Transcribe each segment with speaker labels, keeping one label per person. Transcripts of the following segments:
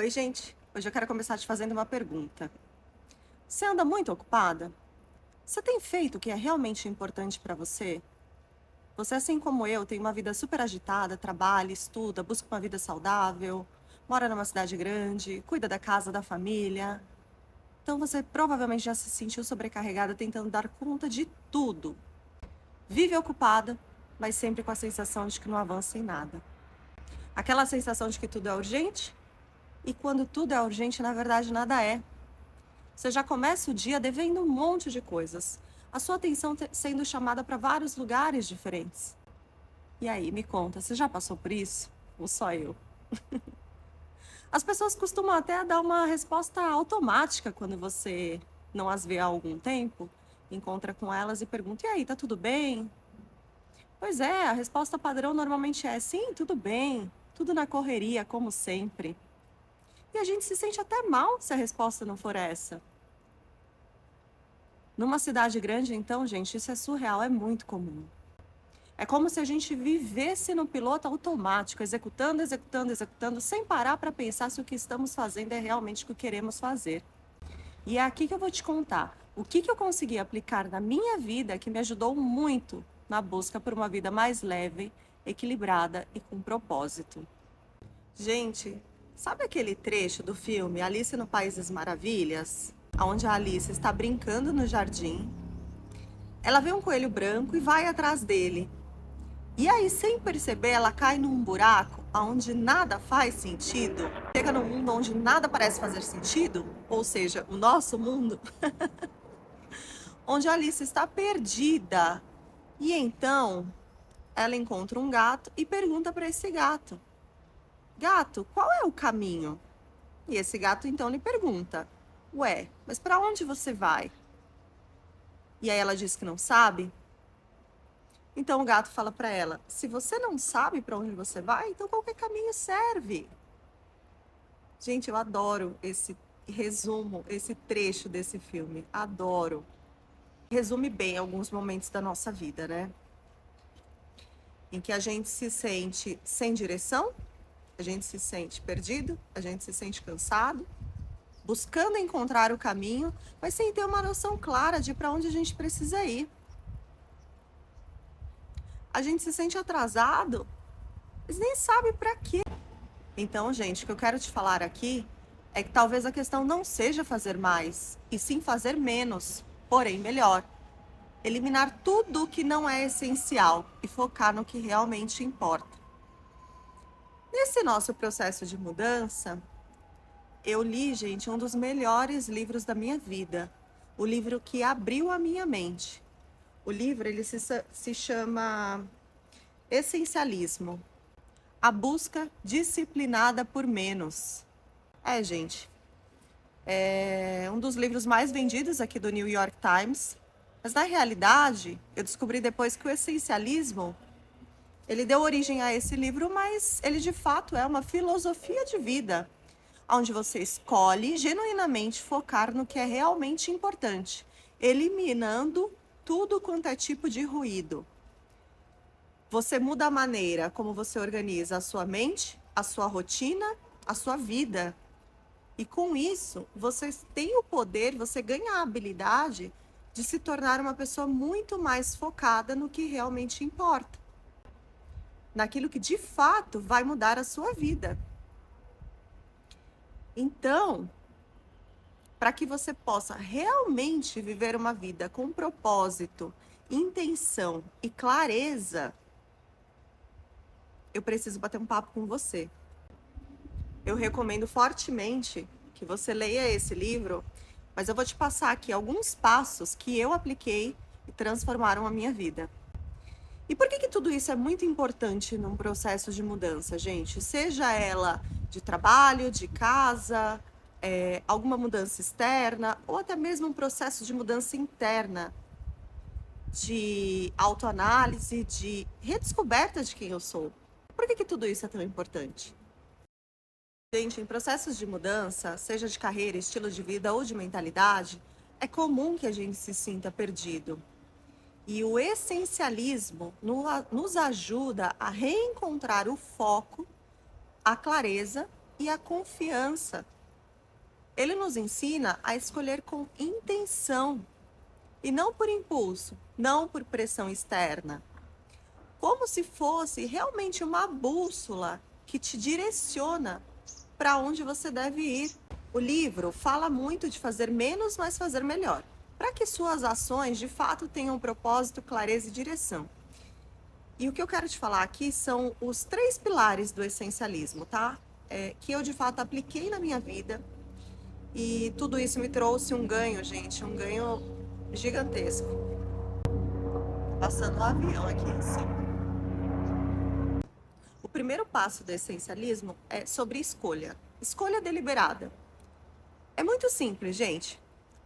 Speaker 1: Oi, gente. Hoje eu quero começar te fazendo uma pergunta. Você anda muito ocupada? Você tem feito o que é realmente importante para você? Você, assim como eu, tem uma vida super agitada, trabalha, estuda, busca uma vida saudável, mora numa cidade grande, cuida da casa, da família. Então você provavelmente já se sentiu sobrecarregada tentando dar conta de tudo. Vive ocupada, mas sempre com a sensação de que não avança em nada. Aquela sensação de que tudo é urgente, e quando tudo é urgente, na verdade, nada é. Você já começa o dia devendo um monte de coisas. A sua atenção sendo chamada para vários lugares diferentes. E aí, me conta, você já passou por isso? Ou só eu? As pessoas costumam até dar uma resposta automática quando você não as vê há algum tempo. Encontra com elas e pergunta: e aí, tá tudo bem? Pois é, a resposta padrão normalmente é: sim, tudo bem, tudo na correria, como sempre. E a gente se sente até mal se a resposta não for essa. Numa cidade grande, então, gente, isso é surreal, é muito comum. É como se a gente vivesse no piloto automático, executando, executando, executando, sem parar para pensar se o que estamos fazendo é realmente o que queremos fazer. E é aqui que eu vou te contar o que eu consegui aplicar na minha vida que me ajudou muito na busca por uma vida mais leve, equilibrada e com propósito. Gente, sabe aquele trecho do filme Alice no País das Maravilhas? Onde a Alice está brincando no jardim. Ela vê um coelho branco e vai atrás dele. E aí, sem perceber, ela cai num buraco onde nada faz sentido. Chega num mundo onde nada parece fazer sentido, ou seja, o nosso mundo, onde a Alice está perdida. E então, ela encontra um gato e pergunta para esse gato: Gato, qual é o caminho? E esse gato então lhe pergunta: Ué, mas para onde você vai? E aí ela diz que não sabe. Então o gato fala para ela: se você não sabe para onde você vai, então qualquer caminho serve. Gente, eu adoro esse resumo, esse trecho desse filme. Adoro. Resume bem alguns momentos da nossa vida, né? Em que a gente se sente sem direção, a gente se sente perdido, a gente se sente cansado, buscando encontrar o caminho, mas sem ter uma noção clara de para onde a gente precisa ir. A gente se sente atrasado, mas nem sabe para quê. Então, gente, o que eu quero te falar aqui é que talvez a questão não seja fazer mais, e sim fazer menos, porém melhor. Eliminar tudo o que não é essencial e focar no que realmente importa. Nesse nosso processo de mudança, eu li, gente, um dos melhores livros da minha vida. O livro que abriu a minha mente. O livro, ele se chama Essencialismo. A busca disciplinada por menos. Gente, é um dos livros mais vendidos aqui do New York Times. Mas na realidade, eu descobri depois que o essencialismo, ele deu origem a esse livro, mas ele de fato é uma filosofia de vida, onde você escolhe genuinamente focar no que é realmente importante, eliminando tudo quanto é tipo de ruído. Você muda a maneira como você organiza a sua mente, a sua rotina, a sua vida. E com isso, você tem o poder, você ganha a habilidade de se tornar uma pessoa muito mais focada no que realmente importa. Naquilo que de fato vai mudar a sua vida. Então, para que você possa realmente viver uma vida com propósito, intenção e clareza, eu preciso bater um papo com você. Eu recomendo fortemente que você leia esse livro, mas eu vou te passar aqui alguns passos que eu apliquei e transformaram a minha vida. E por que tudo isso é muito importante num processo de mudança, gente? Seja ela de trabalho, de casa, alguma mudança externa, ou até mesmo um processo de mudança interna, de autoanálise, de redescoberta de quem eu sou. Por que tudo isso é tão importante? Gente, em processos de mudança, seja de carreira, estilo de vida ou de mentalidade, é comum que a gente se sinta perdido. E o essencialismo nos ajuda a reencontrar o foco, a clareza e a confiança. Ele nos ensina a escolher com intenção e não por impulso, não por pressão externa. Como se fosse realmente uma bússola que te direciona para onde você deve ir. O livro fala muito de fazer menos, mas fazer melhor, para que suas ações de fato tenham propósito, clareza e direção. E o que eu quero te falar aqui são os 3 pilares do essencialismo, tá? Que eu de fato apliquei na minha vida e tudo isso me trouxe um ganho, gente, um ganho gigantesco. Passando um avião aqui em cima. O primeiro passo do essencialismo é sobre escolha. Escolha deliberada. É muito simples, gente.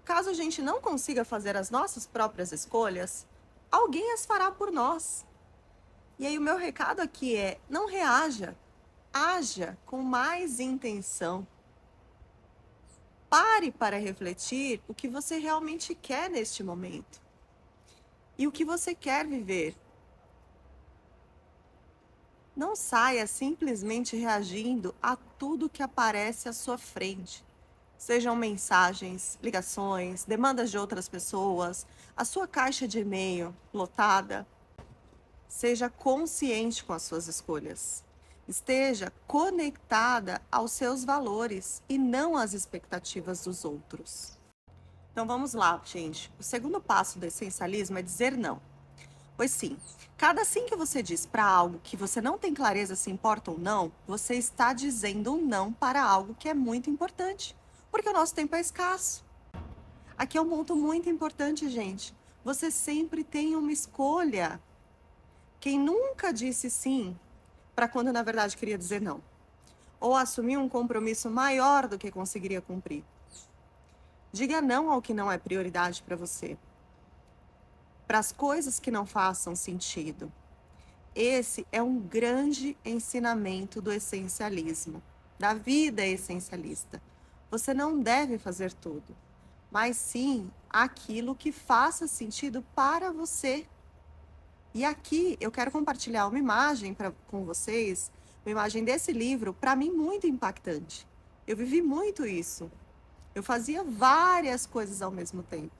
Speaker 1: Caso a gente não consiga fazer as nossas próprias escolhas, alguém as fará por nós. E aí o meu recado aqui é: não reaja, haja com mais intenção. Pare para refletir o que você realmente quer neste momento e o que você quer viver. Não saia simplesmente reagindo a tudo que aparece à sua frente. Sejam mensagens, ligações, demandas de outras pessoas, a sua caixa de e-mail lotada. Seja consciente com as suas escolhas. Esteja conectada aos seus valores e não às expectativas dos outros. Então vamos lá, gente. O segundo passo do essencialismo é dizer não. Pois sim, cada sim que você diz para algo que você não tem clareza se importa ou não, você está dizendo um não para algo que é muito importante, porque o nosso tempo é escasso. Aqui é um ponto muito importante, gente. Você sempre tem uma escolha. Quem nunca disse sim para quando na verdade queria dizer não? Ou assumiu um compromisso maior do que conseguiria cumprir? Diga não ao que não é prioridade para você. Para as coisas que não façam sentido. Esse é um grande ensinamento do essencialismo, da vida essencialista. Você não deve fazer tudo, mas sim aquilo que faça sentido para você. E aqui eu quero compartilhar uma imagem com vocês, uma imagem desse livro, para mim muito impactante. Eu vivi muito isso. Eu fazia várias coisas ao mesmo tempo.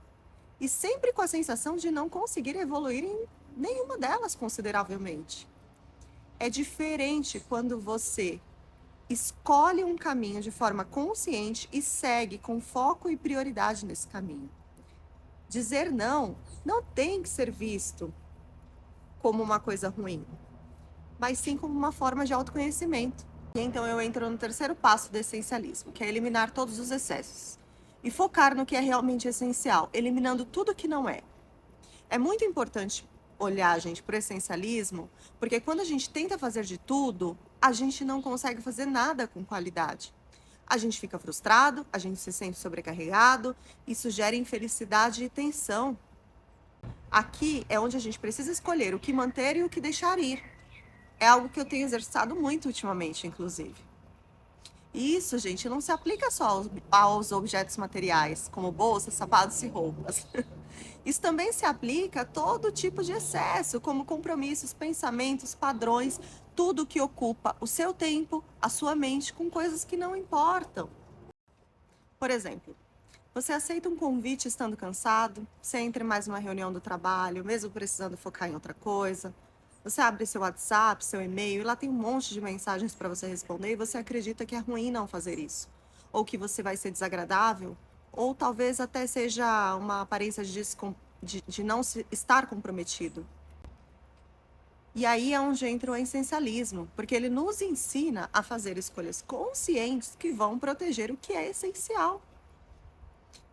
Speaker 1: E sempre com a sensação de não conseguir evoluir em nenhuma delas consideravelmente. É diferente quando você escolhe um caminho de forma consciente e segue com foco e prioridade nesse caminho. Dizer não tem que ser visto como uma coisa ruim, mas sim como uma forma de autoconhecimento. E então eu entro no terceiro passo do essencialismo, que é eliminar todos os excessos e focar no que é realmente essencial, eliminando tudo que não é. É muito importante olhar, gente, para o essencialismo, porque quando a gente tenta fazer de tudo, a gente não consegue fazer nada com qualidade. A gente fica frustrado, a gente se sente sobrecarregado, isso gera infelicidade e tensão. Aqui é onde a gente precisa escolher o que manter e o que deixar ir. É algo que eu tenho exercitado muito ultimamente, inclusive. E isso, gente, não se aplica só aos objetos materiais, como bolsas, sapatos e roupas. Isso também se aplica a todo tipo de excesso, como compromissos, pensamentos, padrões, tudo que ocupa o seu tempo, a sua mente, com coisas que não importam. Por exemplo, você aceita um convite estando cansado, você entra em mais uma reunião do trabalho, mesmo precisando focar em outra coisa. Você abre seu WhatsApp, seu e-mail, e lá tem um monte de mensagens para você responder e você acredita que é ruim não fazer isso. Ou que você vai ser desagradável, ou talvez até seja uma aparência de não estar comprometido. E aí é onde entra o essencialismo, porque ele nos ensina a fazer escolhas conscientes que vão proteger o que é essencial.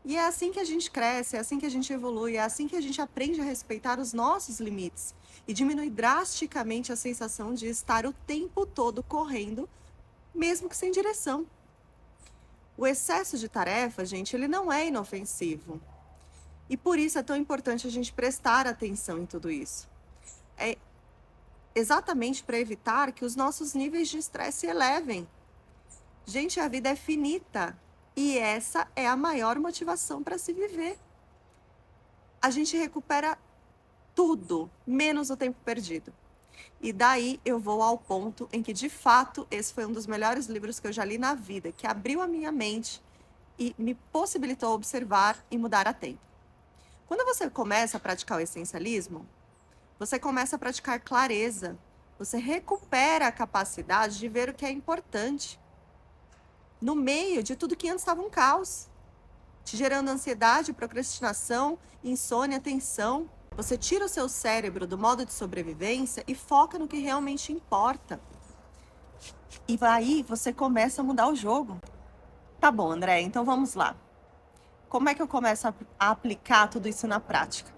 Speaker 1: E é assim que a gente cresce, é assim que a gente evolui, é assim que a gente aprende a respeitar os nossos limites e diminui drasticamente a sensação de estar o tempo todo correndo, mesmo que sem direção. O excesso de tarefa, gente, ele não é inofensivo. E por isso é tão importante a gente prestar atenção em tudo isso. É exatamente para evitar que os nossos níveis de estresse se elevem. Gente, a vida é finita. E essa é a maior motivação para se viver. A gente recupera tudo, menos o tempo perdido. E daí eu vou ao ponto em que, de fato, esse foi um dos melhores livros que eu já li na vida, que abriu a minha mente e me possibilitou observar e mudar a tempo. Quando você começa a praticar o essencialismo, você começa a praticar clareza. Você recupera a capacidade de ver o que é importante no meio de tudo que antes estava um caos, te gerando ansiedade, procrastinação, insônia, tensão. Você tira o seu cérebro do modo de sobrevivência e foca no que realmente importa. E aí você começa a mudar o jogo. Tá bom, André, então vamos lá. Como é que eu começo a aplicar tudo isso na prática?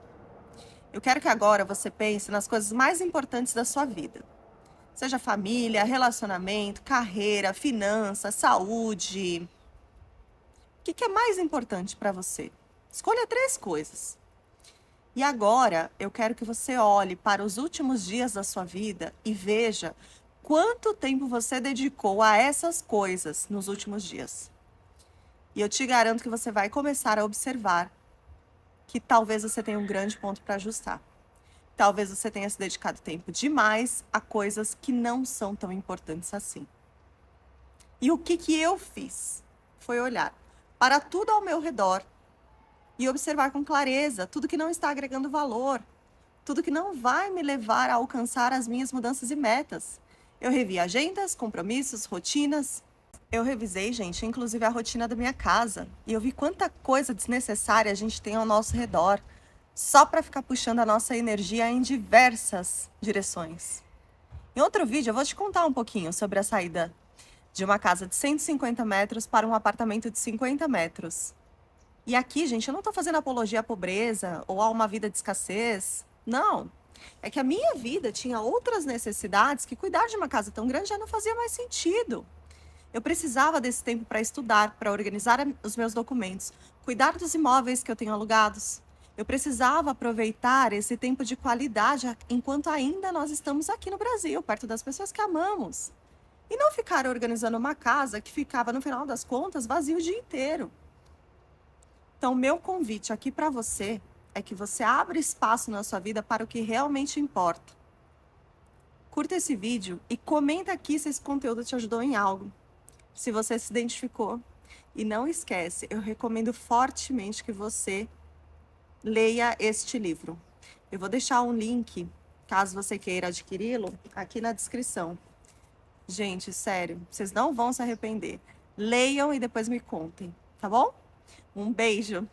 Speaker 1: Eu quero que agora você pense nas coisas mais importantes da sua vida. Seja família, relacionamento, carreira, finanças, saúde. O que é mais importante para você? Escolha 3 coisas. E agora eu quero que você olhe para os últimos dias da sua vida e veja quanto tempo você dedicou a essas coisas nos últimos dias. E eu te garanto que você vai começar a observar que talvez você tenha um grande ponto para ajustar. Talvez você tenha se dedicado tempo demais a coisas que não são tão importantes assim. E o que eu fiz? Foi olhar para tudo ao meu redor e observar com clareza tudo que não está agregando valor, tudo que não vai me levar a alcançar as minhas mudanças e metas. Eu revi agendas, compromissos, rotinas. Eu revisei, gente, inclusive a rotina da minha casa. E eu vi quanta coisa desnecessária a gente tem ao nosso redor, só para ficar puxando a nossa energia em diversas direções. Em outro vídeo, eu vou te contar um pouquinho sobre a saída de uma casa de 150 metros para um apartamento de 50 metros. E aqui, gente, eu não estou fazendo apologia à pobreza ou a uma vida de escassez. Não. É que a minha vida tinha outras necessidades que cuidar de uma casa tão grande já não fazia mais sentido. Eu precisava desse tempo para estudar, para organizar os meus documentos, cuidar dos imóveis que eu tenho alugados. Eu precisava aproveitar esse tempo de qualidade enquanto ainda nós estamos aqui no Brasil, perto das pessoas que amamos. E não ficar organizando uma casa que ficava, no final das contas, vazia o dia inteiro. Então, meu convite aqui para você é que você abra espaço na sua vida para o que realmente importa. Curta esse vídeo e comenta aqui se esse conteúdo te ajudou em algo, se você se identificou. E não esquece, eu recomendo fortemente que você leia este livro. Eu vou deixar um link, caso você queira adquiri-lo, aqui na descrição. Gente, sério, vocês não vão se arrepender. Leiam e depois me contem, tá bom? Um beijo!